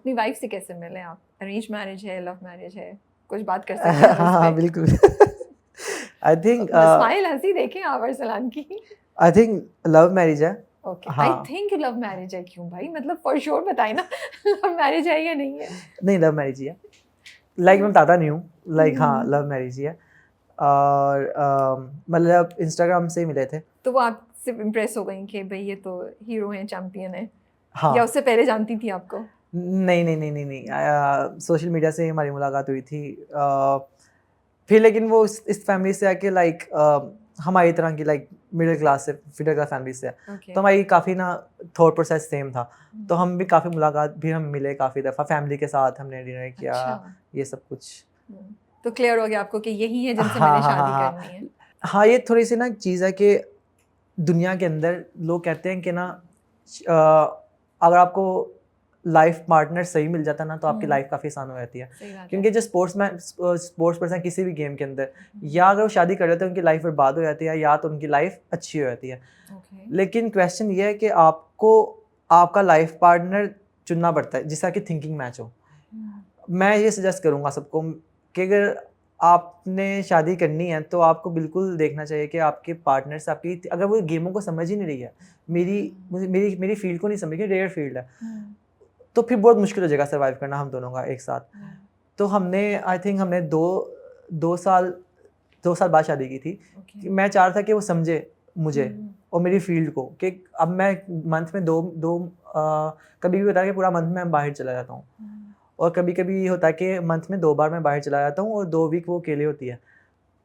अपनी वाइफ से कैसे मिले आप? अरेंज मैरिज है, लव मैरिज है? कुछ बात कर सकते हैं हाँ उस हाँ पे? बिल्कुल आई थिंक स्माइल हंसी देखें आप अरसलान की। लव मैरिज है। ओके, आई हाँ थिंक लव मैरिज है। क्यों भाई, मतलब फॉर श्योर बताइए ना लव मैरिज है या नहीं है? नहीं लव मैरिज ही है, लाइक मैं बताता नहीं हूँ, लाइक हाँ हम्म, लव मैरिज ही है। और मतलब इंस्टाग्राम से ही मिले थे। तो वो आपसे इम्प्रेस हो गई कि भाई ये तो हीरो हैं, चैंपियन है, या हाँ उससे पहले जानती थी आपको? नहीं नहीं नहीं नहीं नहीं, सोशल मीडिया से ही हमारी मुलाकात हुई थी। फिर लेकिन वो इस फैमिली से आके लाइक हमारी तरह की लाइक मिडिल क्लास फैमिली से है, ओके। तो हमारी काफ़ी ना थॉट प्रोसेस सेम था। तो हम भी काफ़ी मुलाकात भी हम मिले काफ़ी दफ़ा, फैमिली के साथ हमने डिनर किया, अच्छा। ये सब कुछ। तो क्लियर हो गया आपको कि यही है जिनसे हाँ मैंने हाँ हाँ शादी हाँ करनी है? हाँ, ये थोड़ी सी ना चीज़ है कि दुनिया के अंदर लोग कहते हैं कि ना अगर आपको लाइफ पार्टनर सही मिल जाता है ना तो आपकी लाइफ काफ़ी आसान हो जाती है। सही बात है। क्योंकि जो स्पोर्ट्स पर्सन किसी भी गेम के अंदर, या अगर वो शादी कर लेते हैं उनकी लाइफ बर्बाद हो जाती है, या तो उनकी लाइफ अच्छी हो जाती है। ओके। लेकिन क्वेश्चन ये है कि आपको आपका लाइफ पार्टनर चुनना पड़ता है जिसका कि थिंकिंग मैच हो। मैं ये सजेस्ट करूँगा सबको कि अगर आपने शादी करनी है तो आपको बिल्कुल देखना चाहिए कि आपके पार्टनर से आपकी, अगर वो गेमों को समझ ही नहीं रही है, मेरी फील्ड को नहीं समझ रही, रेयर फील्ड है, तो फिर बहुत मुश्किल हो जाएगा सर्वाइव करना हम दोनों का एक साथ। तो हमने आई थिंक हमने दो साल 2 साल बाद शादी की थी। कि मैं चाह रहा था कि वो समझे मुझे और मेरी फील्ड को, कि अब मैं मंथ में कभी भी होता है कि पूरा मंथ में मैं बाहर चला जाता हूँ, और कभी कभी ये होता है कि मंथ में 2 बार मैं बाहर चला जाता हूँ और 2 वीक वो अकेले होती है।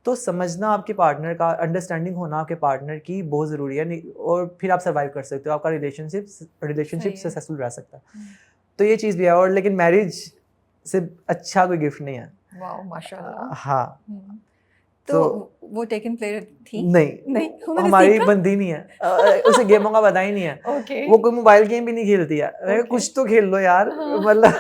तो समझना आपके पार्टनर का, अंडरस्टैंडिंग होना आपके पार्टनर की बहुत ज़रूरी है, और फिर आप सर्वाइव कर सकते हो, आपका रिलेशनशिप सक्सेसफुल रह सकता है। तो ये चीज़ भी है, और लेकिन मैरिज से अच्छा कोई गिफ्ट नहीं है। वाओ, माशाल्लाह। हाँ तो वो टेकन प्लेयर थी? नहीं, नहीं, उन्होंने हमारी सीखा? बनती नहीं है, उसे गेमों का पता ही नहीं है। ओके। वो कोई मोबाइल गेम भी नहीं खेलती है। मैं कहा, ओके। कुछ तो खेल लो यार, हाँ। मतलब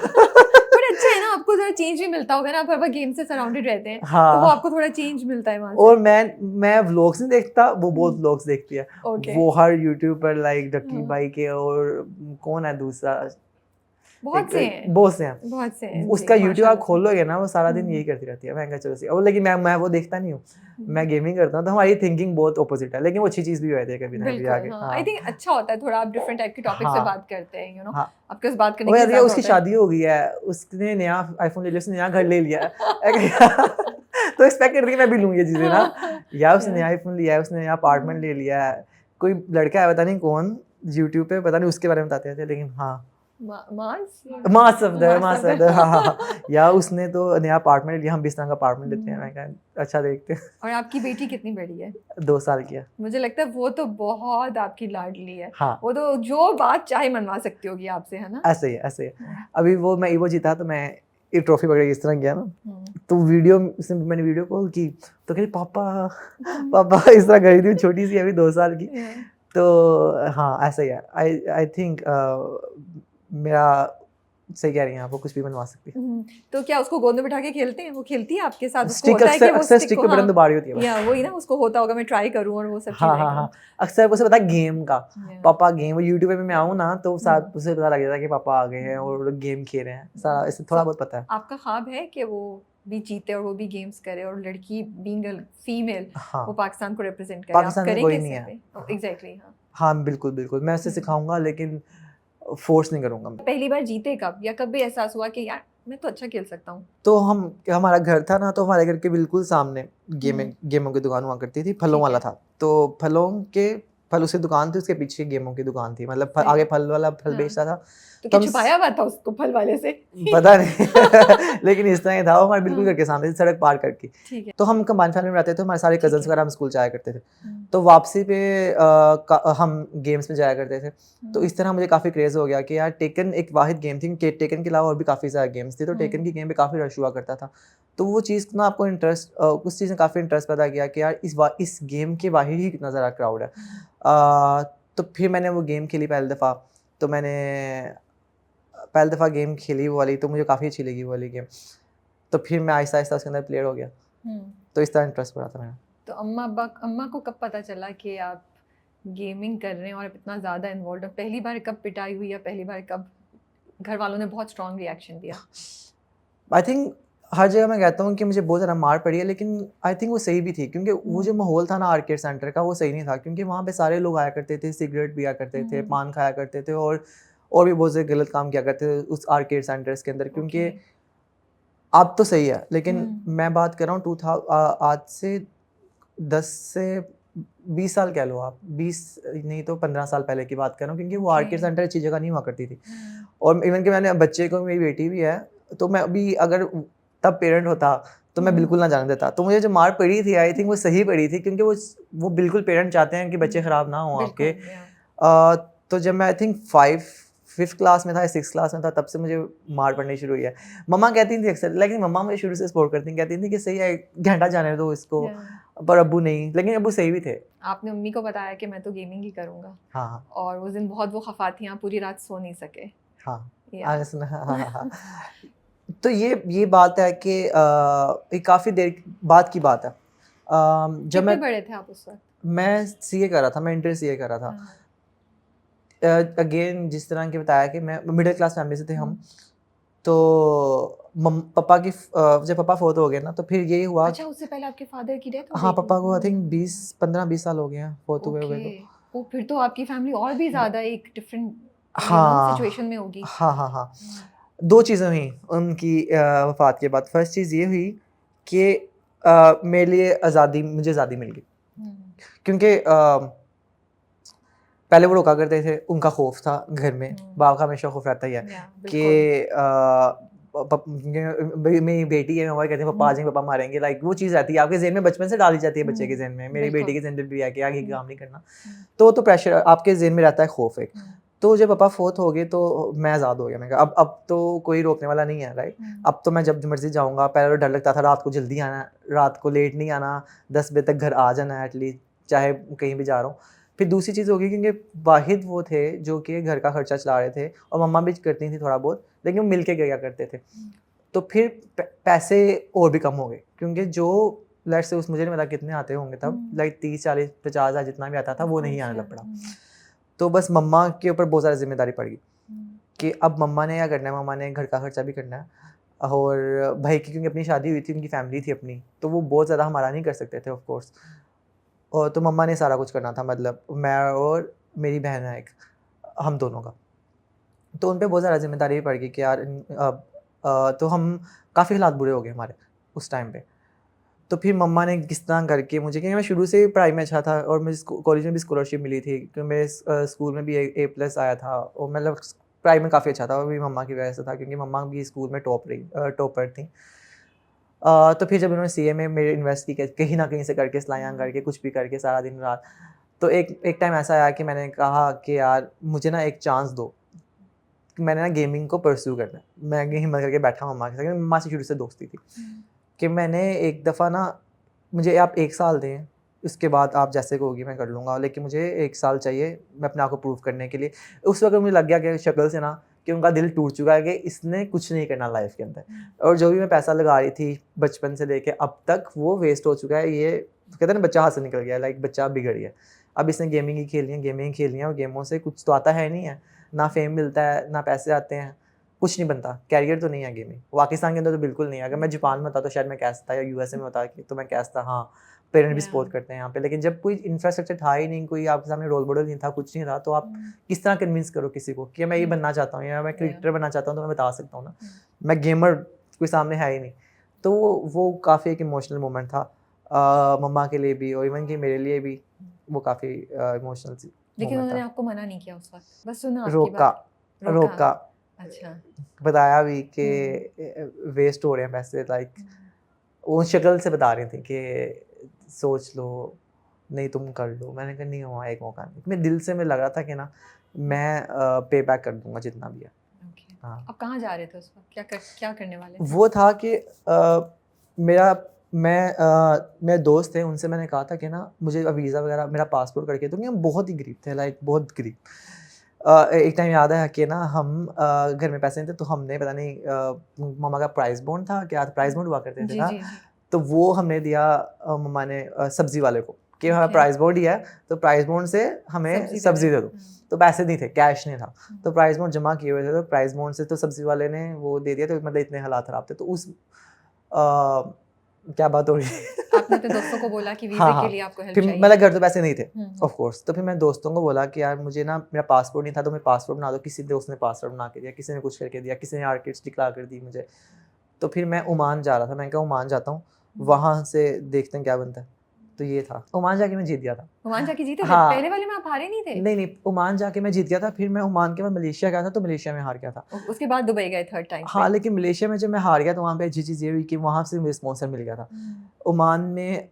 बट अच्छा है ना, आपको थोड़ा चेंज भी मिलता होगा ना, आप हर बार गेम से सराउंडेड रहते हैं, तो वो हाँ। आपको थोड़ा चेंज मिलता है वहां और से। मैं व्लॉग्स नहीं देखता, वो बहुत व्लॉग्स देखती है। ओके। वो हर यूट्यूब पर लाइक डकी हाँ, भाई के, और कौन है दूसरा, बहुत से हैं, बहुत से हैं। बहुत से हैं जी, उसका यूट्यूब आप माशाल्लाह से। खोलोगे ना, वो सारा दिन यही करती रहती है। मैं कहा चलो सही, और लेकिन मैं वो देखता नहीं हूँ, मैं गेमिंग करता हूँ, तो हमारी थिंकिंग बहुत ऑपोजिट है, लेकिन वो अच्छी चीज़ भी होती है कभी ना कभी बिल्कुल। आगे। हाँ, आई हाँ थिंक अच्छा होता है, थोड़ा आप डिफरेंट टाइप के टॉपिक्स पे हाँ बात करते हैं, हाँ। आपके पास बात करने वो के लिए यार ये ज्यादा उसकी होता है। शादी हो गई है, उसने नया आईफोन ले लिया, उसने नया घर ले लिया है। तो एक्सपेक्ट करती है मैं भी लूँ ये चीज़ें ना, या उसने नया आईफोन लिया है, उसने नया अपार्टमेंट ले लिया है, कोई लड़का है पता नहीं कौन, यूट्यूब पे पता नहीं, उसके बारे में बताते रहते हैं, लेकिन हाँ मास माँ सफदर, हाँ हाँ हाँ। या उसने तो नया अपार्टमेंट लिया, हम भी इस तरह का अपार्टमेंट लेते हैं। मैं कहा अच्छा देखते हैं। और आपकी बेटी कितनी बड़ी है? 2 साल की है। मुझे लगता है वो तो बहुत आपकी लाडली है। हाँ वो तो जो बात चाहे मनवा सकती होगी आपसे, है ना? ऐसे ही है, ऐसे ही है। अभी वो मैं ईवो जीता तो मैं एक ट्रॉफी पकड़ के इस तरह गया ना, हम्म। तो मैंने वीडियो कॉल की, तो कह रही पापा पापा, इस तरह गई थी, छोटी सी अभी 2 साल की। Yeah. तो हाँ ऐसा ही है। आई थिंक मेरा, सही कह रही हैं आप, वो कुछ भी बनवा सकती है। तो क्या उसको गोद में बिठा के खेलते हैं? वो खेलती है आपके साथ? उसको स्टिक होता है कि वो अक्सर स्टिक स्टिक को, पे हाँ, बटन दबा रही होती है या वही ना, उसको होता होगा मैं ट्राई करूँ और वो सब हाँ चीजें हाँ करूँ। हाँ। अक्सर उसे पता है गेम का, Yeah. पापा गेम, वो यूट्यूब पे मैं आऊँ ना तो साथ उसे पता लग जाता है कि पापा आ गए हैं और गेम खेल रहे हैं, सारा इसे थोड़ा बहुत पता है। आपका ख्वाब है कि वो भी जीते और वो भी गेम्स करे, और लड़की बीइंग अ फीमेल हाँ वो पाकिस्तान को रिप्रेजेंट करे, आप पाकिस्तान में करेंगे कोई इस नहीं पे? है। एग्जैक्टली, हाँ। हाँ बिल्कुल बिल्कुल, मैं उसे सिखाऊंगा, लेकिन फोर्स नहीं करूंगा। पहली बार जीते कब, या कब भी एहसास हुआ कि यार मैं तो अच्छा खेल सकता हूँ? तो हमारा घर था ना, तो हमारे घर के बिल्कुल सामने गेमों की दुकान हुआ करती थी, फलों ठीक वाला है। था। तो फल उसकी दुकान थी, उसके पीछे गेमों की दुकान थी, मतलब सही आगे है। फल वाला फल हाँ, बेचता था। तो तो क्या हम छुपाया हुआ था उसको फल वाले से? पता नहीं लेकिन इस तरह ही था, वो हमारे बिल्कुल घर के सामने थी, सड़क पार करके। ठीक है। तो हम कंबाइन फैमिली में रहते थे, हमारे सारे ठीक कजन्स है। वगैरह हम स्कूल जाया करते थे। तो वापसी पे हम गेम्स में जाया करते थे। तो इस तरह मुझे काफ़ी क्रेज़ हो गया कि यार टेकन एक वाहिद गेम थी, टेकन के अलावा और भी काफ़ी सारे गेम्स थे, तो टेकन की गेम पे काफ़ी रश हुआ करता था। तो वो चीज़ ना आपको उस चीज़ ने काफ़ी इंटरेस्ट पैदा किया कि यार इस गेम के बाहर ही कितना ज़्यादा क्राउड है। तो फिर मैंने वो गेम खेली पहली दफ़ा, तो मैंने पहली दफ़ा गेम खेली वो वाली, तो मुझे काफ़ी अच्छी लगी वो वाली गेम। तो फिर मैं आहिस्ता-आहिस्ता उसके अंदर प्लेयर हो गया। तो इस तरह इंटरेस्ट पड़ा था मेरा। तो अम्मा को कब पता चला कि आप गेमिंग कर रहे हैं और आप इतना ज़्यादा इन्वॉल्व हो? पहली बार कब पिटाई हुई, या पहली बार कब घर वालों ने बहुत स्ट्रॉन्ग रिएक्शन दिया? आई थिंक हर जगह मैं कहता हूँ कि मुझे बहुत ज़्यादा मार पड़ी है, लेकिन आई थिंक वो सही भी थी, क्योंकि वो जो माहौल था ना आर्केड सेंटर का, वो सही नहीं था, क्योंकि वहाँ पे सारे लोग आया करते थे, सिगरेट पिया करते थे, पान खाया करते थे, और भी बहुत से गलत काम किया करते थे उस आर्केड सेंटर्स के अंदर, क्योंकि ओके। अब तो सही है, लेकिन मैं बात कर रहा हूँ आज से 10 से 20 साल कह लो आप, 20 नहीं तो 15 साल पहले की बात कर रहा हूँ, क्योंकि वो आर्केड सेंटर अच्छी जगह नहीं हुआ करती थी। और इवन कि मैंने बच्चे को, मेरी बेटी भी है, तो मैं अभी अगर तब पेरेंट होता तो मैं बिल्कुल ना जाने देता। तो मुझे जो मार पड़ी थी आई थिंक वो सही पड़ी थी, क्योंकि वो बिल्कुल पेरेंट चाहते हैं कि बच्चे ख़राब ना हों आपके। तो जब मैं आई थिंक 5th क्लास में था या 6th क्लास में था, तब से मुझे मार पड़नी शुरू हुई है। मम्मा कहती थी अक्सर, लेकिन मम्मा मुझे शुरू से सपोर्ट करती थी, कहती थी कि सही है, घंटा जाने दो इसको, पर अब्बू नहीं, लेकिन अब्बू सही भी थे। आपने मम्मी को बताया कि मैं तो गेमिंग ही करूँगा, हाँ, और उस दिन बहुत वो खफा थी, आप पूरी रात सो नहीं सके। हाँ, या हाँ, सुना, हाँ। तो ये बात है कि ये काफ़ी देर बाद की बात है। जब कितने मैं बड़े थे आप उस वक़्त? मैं सीए कर रहा था, मैं इंटर सीए कर रहा था। हाँ। अगेन जिस तरह कि बताया कि मैं मिडिल क्लास फैमिली से थे हम, हुँ। तो पापा की जब पापा फोत हो गए ना, तो फिर यही हुआ अच्छा, उससे पहले आपके फादर की डेथ हो हाँ, गई थी? पापा को आई थिंक 15-20 साल हो गए हैं फोत हुए ओके। को। ओह! फिर तो आपकी फैमिली और भी ज़्यादा एक डिफरेंट हाँ, सिचुएशन में होगी। हाँ। हुँ। 2 चीज़ें हुई उनकी वफ़ात के बाद। फर्स्ट चीज़ ये हुई कि मेरे लिए मुझे आज़ादी मिल गई, हुँ। क्योंकि पहले वो रोका करते थे, उनका खौफ था घर में, बाप का हमेशा खौफ रहता ही है या कि बिल्कुल। मेरी बेटी है, हमारे कहते हैं पापा आ जाएंगे, पापा मारेंगे, लाइक वो चीज़ रहती है आपके ज़हन में, बचपन से डाली जाती है बच्चे के ज़हन में, मेरी बेटी के ज़हन में भी है कि आगे काम नहीं करना, तो प्रेशर आपके ज़हन में रहता है, खौफ एक। तो जब पापा फोत हो गए तो मैं आज़ाद हो गया, मैं कहा अब तो कोई रोकने वाला नहीं है, राइट। अब तो मैं जब मर्जी जाऊँगा, पहले तो डर लगता था रात को जल्दी आना, रात को लेट नहीं आना, 10 बजे तक घर आ जाना एटलीस्ट, चाहे कहीं भी जा रहा हूँ। फिर दूसरी चीज़ होगी, क्योंकि वाहिद वो थे जो कि घर का खर्चा चला रहे थे, और मम्मा भी करती थी थोड़ा बहुत, लेकिन वो मिल के किया करते थे। तो फिर पैसे और भी कम हो गए, क्योंकि जो लेट्स से मुझे नहीं पता कितने आते होंगे तब, लाइक 30-40-50 हज़ार जितना भी आता था वो नहीं आने लग पड़ा। तो बस मम्मा के ऊपर बहुत ज़्यादा ज़िम्मेदारी पड़ गई कि अब मम्मा ने क्या करना है, मम्मा ने घर का खर्चा भी करना है, और भाई की क्योंकि अपनी शादी हुई थी, उनकी फैमिली थी अपनी, तो वो बहुत ज़्यादा हमारा नहीं कर सकते थे ऑफ कोर्स। और तो मम्मा ने सारा कुछ करना था, मतलब मैं और मेरी बहन है एक, हम दोनों का। तो उन पे बहुत ज़्यादा ज़िम्मेदारी भी पड़ गई कि यार तो हम काफ़ी हालात बुरे हो गए हमारे उस टाइम पे। तो फिर मम्मा ने किस तरह करके मुझे, क्योंकि मैं शुरू से ही पढ़ाई में अच्छा था, और मुझे कॉलेज में भी स्कॉलरशिप मिली थी, क्योंकि मेरे स्कूल में भी A+ आया था, और मतलब पढ़ाई में काफ़ी अच्छा था, वो भी मम्मा की वजह से था, क्योंकि मम्मा भी स्कूल में टॉपर थी। तो फिर जब उन्होंने सीए में मेरे इन्वेस्ट की, कहीं ना कहीं से करके सलाइयाँ करके कुछ भी करके सारा दिन रात, तो एक टाइम ऐसा आया कि मैंने कहा कि यार मुझे ना एक चांस दो, मैंने ना गेमिंग को परस्यू करना है। मैं हिम्मत करके बैठा मम्मा के साथ, क्योंकि मम्मा से शुरू से दोस्ती थी, कि मैंने एक दफ़ा ना, मुझे आप 1 साल दें, उसके बाद आप जैसे कहोगी मैं कर लूँगा, लेकिन मुझे 1 साल चाहिए मैं अपने आप को प्रूव करने के लिए। उस वक़्त मुझे लग गया कि शक्ल से ना कि उनका दिल टूट चुका है, कि इसने कुछ नहीं करना लाइफ़ के अंदर, और जो भी मैं पैसा लगा रही थी बचपन से लेके अब तक, वो वेस्ट हो चुका है। ये कहते हैं ना, बच्चा हाथ से निकल गया, लाइक बच्चा बिगड़ गया। अब इसने गेमिंग ही खेलनी है, और गेमों से कुछ तो आता है नहीं है, ना फेम मिलता है, ना पैसे आते हैं, कुछ नहीं बनता, कैरियर तो नहीं है गेमिंग। पाकिस्तान के अंदर तो बिल्कुल नहीं है। अगर मैं जापान में होता तो शायद मैं कह सकता, या यूएसए में होता तो मैं कह सकता हाँ, पेरेंट भी सपोर्ट करते हैं यहाँ पे। लेकिन जब कोई इंफ्रास्ट्रक्चर था ही नहीं, कोई आपके सामने रोल मॉडल नहीं था, कुछ नहीं था, तो आप किस तरह कन्विंस करो किसी को कि मैं ये बनना चाहता हूँ, या मैं क्रिकेटर बनना चाहता हूँ, तो मैं बता सकता हूँ ना, मैं गेमर कोई सामने है ही नहीं। तो वो काफ़ी एक इमोशनल मोमेंट था, मम्मा के लिए भी, और इवन कि मेरे लिए भी वो काफ़ी इमोशनल लेकिन मोमेंट उन्होंने था। आपको मना नहीं किया उस वक़्त? बस सुना आपकी रोका, बात? रोका। रोका, अच्छा। बताया भी कि वेस्ट हो रहे हैं पैसे, लाइक वो शक्ल से बता रही थी कि सोच लो, नहीं तुम कर लो। मैंने कहा नहीं हुआ एक मौका नहीं। मेरे दिल से मुझे लग रहा था कि ना मैं पे बैक कर दूँगा जितना भी है। ओके। हाँ। आप कहाँ जा रहे थे उस वक़्त? क्या करने वाले थे? वो था कि मेरे दोस्त थे, उनसे मैंने कहा था कि ना मुझे वीज़ा वगैरह, मेरा पासपोर्ट करके दो, क्योंकि हम बहुत ही गरीब थे, लाइक बहुत गरीब। एक टाइम याद है कि ना हम घर में पैसे नहीं थे, तो हमने पता नहीं मम्मा का प्राइज़ बॉन्ड था, क्या प्राइज़ बॉन्ड हुआ करते थे जी, ना, जी, जी। तो वो हमने दिया मम्मा ने सब्ज़ी वाले को, कि हमारा Okay. प्राइस बॉन्ड ही है तो प्राइस बॉन्ड से हमें सब्जी दे दो। तो पैसे नहीं थे, कैश नहीं था, तो प्राइस बॉन्ड जमा किए हुए थे, तो प्राइस बॉन्ड से तो सब्जी वाले ने वो दे दिया, तो मतलब इतने हालात खराब थे। तो उस क्या बात हो रही है आपने अपने दोस्तों को बोला कि वीज़े हाँ के हाँ लिए आपको हेल्प फिर चाहिए। मतलब घर तो पैसे नहीं थे हम्म, ऑफ कोर्स, तो फिर मैं दोस्तों को बोला कि यार मुझे ना मेरा पासपोर्ट नहीं था, तो मैं पासपोर्ट बना दो। किसी दोस्त ने पासपोर्ट बना के दिया, किसी ने कुछ करके दिया, किसी ने आर्किड्स दिखला कर दी मुझे। तो फिर मैं ओमान जा रहा था, मैं कहा ओमान जाता हूँ, वहाँ से देखते हैं क्या बनता है। तो ये था, ओमान जाके मैं जीत गया था। ओमान जाके जीते थे? हाँ। पहले वाले में आप हारे नहीं थे? नहीं ओमान जाके मैं जीत गया था। फिर मैं ओमान के बाद मलेशिया गया था, तो मलेशिया में हार गया था। उसके बाद दुबई गए थर्ड टाइम हाँ, लेकिन मलेशिया में जब मैं हार गया तो वहाँ पे अच्छी चीज़ ये हुई कि वहाँ से मुझे स्पॉन्सर मिल गया था। ओमान में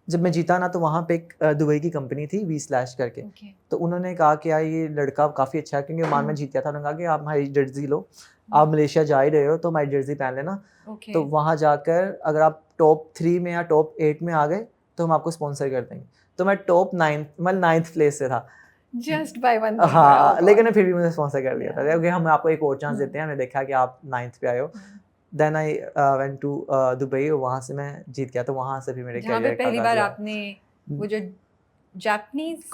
जब मैं जीता ना, तो वहाँ पे एक दुबई की कंपनी थी वी स्लैश करके, ओके। तो उन्होंने कहा कि यार ये लड़का काफ़ी अच्छा है, क्योंकि ओमान में जीत गया था। उन्होंने कहा कि आप हमारी जर्सी लो, आप मलेशिया जा ही रहे हो तो हमारी जर्सी पहन लेना। ओके। तो वहाँ जाकर अगर आप टॉप 3 में या टॉप 8 में आ गए तो हम आपको स्पॉन्सर कर देंगे। तो मैं टॉप 9 मतलब 9th प्लेस से था। Just by one. हाँ, लेकिन फिर भी मुझे स्पॉन्सर कर दिया था, Yeah. क्योंकि हम आपको एक और चांस देते हैं, हमने देखा कि आप 9th पे आए हो। Then I went to Dubai, और वहाँ से मैं जीत गया, तो वहाँ से भी मेरे जहाँ पे करियर का पहली आगाज़ बार हुआ। आपने वो जो जापानीज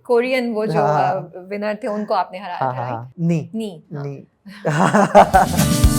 कोरियन वो जो हाँ विनर थे उनको आपने हराया हाँ था, हाँ राइट? हाँ नी नी, हाँ। नी